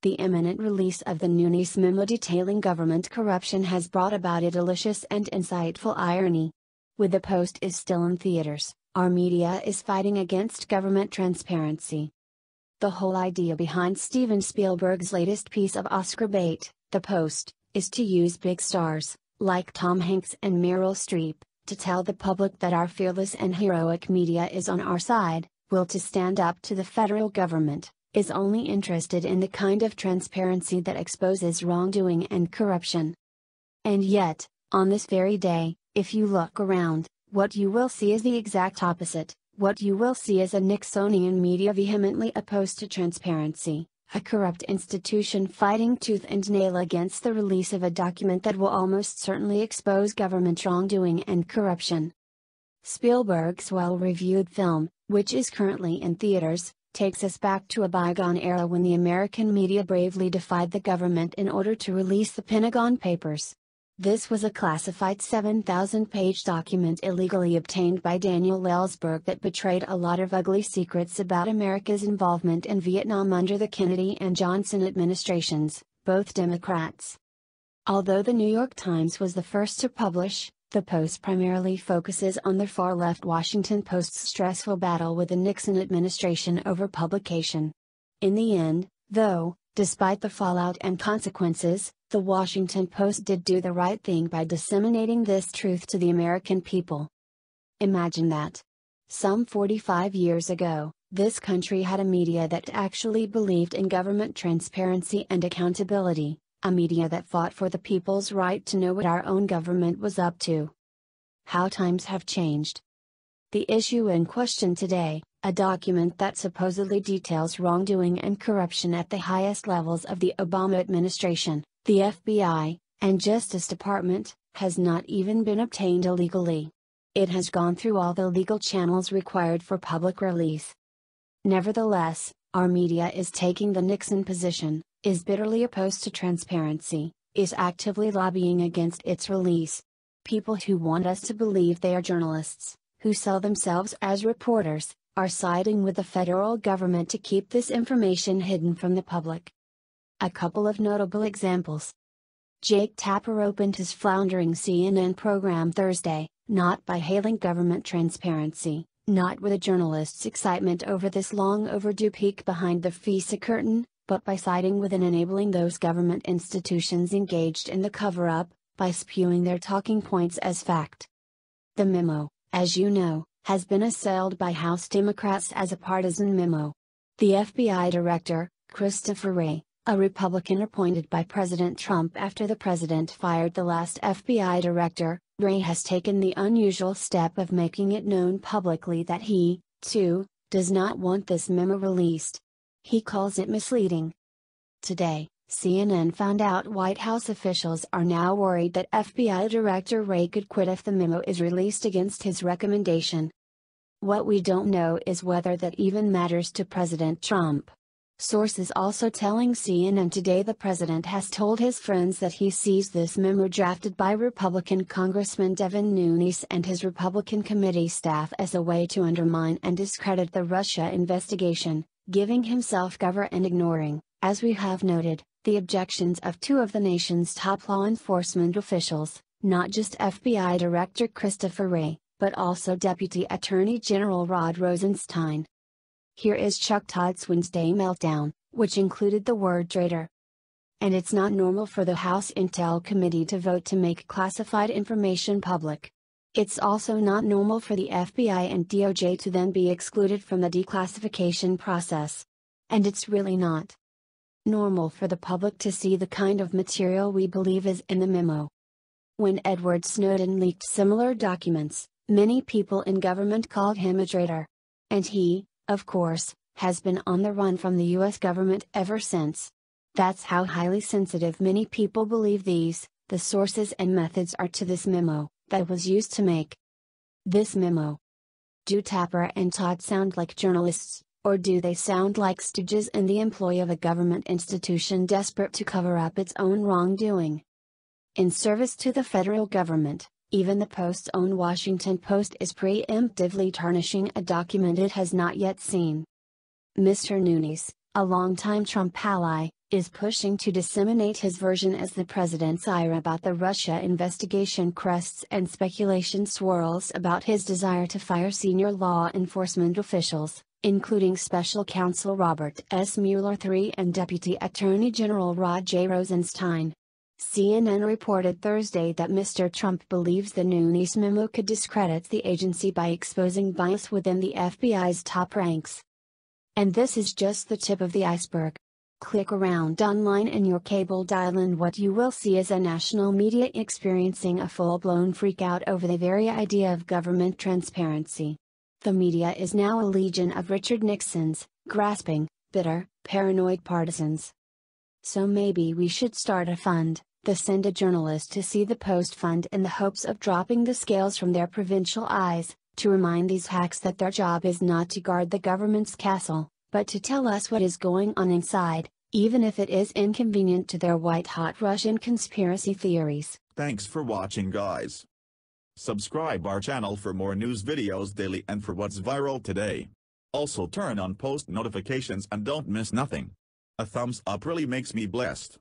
The imminent release of the Nunes memo detailing government corruption has brought about a delicious and insightful irony. With the Post is still in theaters, our media is fighting against government transparency. The whole idea behind Steven Spielberg's latest piece of Oscar bait, The Post, is to use big stars, like Tom Hanks and Meryl Streep, to tell the public that our fearless and heroic media is on our side, will to stand up to the federal government, is only interested in the kind of transparency that exposes wrongdoing and corruption. And yet, on this very day, if you look around, what you will see is the exact opposite. What you will see is a Nixonian media vehemently opposed to transparency, a corrupt institution fighting tooth and nail against the release of a document that will almost certainly expose government wrongdoing and corruption. Spielberg's well-reviewed film, which is currently in theaters, takes us back to a bygone era when the American media bravely defied the government in order to release the Pentagon Papers. This was a classified 7,000-page document illegally obtained by Daniel Ellsberg that betrayed a lot of ugly secrets about America's involvement in Vietnam under the Kennedy and Johnson administrations, both Democrats. Although the New York Times was the first to publish, the Post primarily focuses on the far-left Washington Post's stressful battle with the Nixon administration over publication. In the end, though, despite the fallout and consequences, the Washington Post did do the right thing by disseminating this truth to the American people. Imagine that. Some 45 years ago, this country had a media that actually believed in government transparency and accountability, a media that fought for the people's right to know what our own government was up to. How times have changed. The issue in question today, a document that supposedly details wrongdoing and corruption at the highest levels of the Obama administration, the FBI, and Justice Department, has not even been obtained illegally. It has gone through all the legal channels required for public release. Nevertheless, our media is taking the Nixon position, is bitterly opposed to transparency, is actively lobbying against its release. People who want us to believe they are journalists, who sell themselves as reporters, are siding with the federal government to keep this information hidden from the public. A couple of notable examples. Jake Tapper opened his floundering CNN program Thursday, not by hailing government transparency, not with a journalist's excitement over this long overdue peek behind the FISA curtain, but by siding with and enabling those government institutions engaged in the cover-up, by spewing their talking points as fact. The memo, as you know, has been assailed by House Democrats as a partisan memo. The FBI director, Christopher Wray, a Republican appointed by President Trump after the president fired the last FBI director, Wray has taken the unusual step of making it known publicly that he, too, does not want this memo released. He calls it misleading. Today, CNN found out White House officials are now worried that FBI Director Wray could quit if the memo is released against his recommendation. What we don't know is whether that even matters to President Trump. Sources also telling CNN today the president has told his friends that he sees this memo drafted by Republican Congressman Devin Nunes and his Republican committee staff as a way to undermine and discredit the Russia investigation, giving himself cover and ignoring, as we have noted, the objections of two of the nation's top law enforcement officials, not just FBI Director Christopher Wray, but also Deputy Attorney General Rod Rosenstein. Here is Chuck Todd's Wednesday meltdown, which included the word traitor. And it's not normal for the House Intel Committee to vote to make classified information public. It's also not normal for the FBI and DOJ to then be excluded from the declassification process. And it's really not normal for the public to see the kind of material we believe is in the memo. When Edward Snowden leaked similar documents, many people in government called him a traitor. And he, of course, has been on the run from the US government ever since. That's how highly sensitive many people believe the sources and methods are to this memo, that was used to make this memo. Do Tapper and Todd sound like journalists, or do they sound like stooges in the employ of a government institution desperate to cover up its own wrongdoing? In service to the federal government, even the Post's own Washington Post is preemptively tarnishing a document it has not yet seen. Mr. Nunes, a longtime Trump ally, is pushing to disseminate his version as the president's ire about the Russia investigation crests and speculation swirls about his desire to fire senior law enforcement officials, including Special Counsel Robert S. Mueller III and Deputy Attorney General Rod J. Rosenstein. CNN reported Thursday that Mr. Trump believes the Nunes memo could discredit the agency by exposing bias within the FBI's top ranks. And this is just the tip of the iceberg. Click around online in your cable dial and what you will see is a national media experiencing a full-blown freakout over the very idea of government transparency. The media is now a legion of Richard Nixon's, grasping, bitter, paranoid partisans. So maybe we should start a fund, the Send a Journalist to See the Post Fund, in the hopes of dropping the scales from their provincial eyes, to remind these hacks that their job is not to guard the government's castle, but to tell us what is going on inside, even if it is inconvenient to their white-hot Russian conspiracy theories. Thanks for watching, guys. Subscribe our channel for more news videos daily and for what's viral today. Also turn on post notifications and don't miss nothing. A thumbs up really makes me blessed.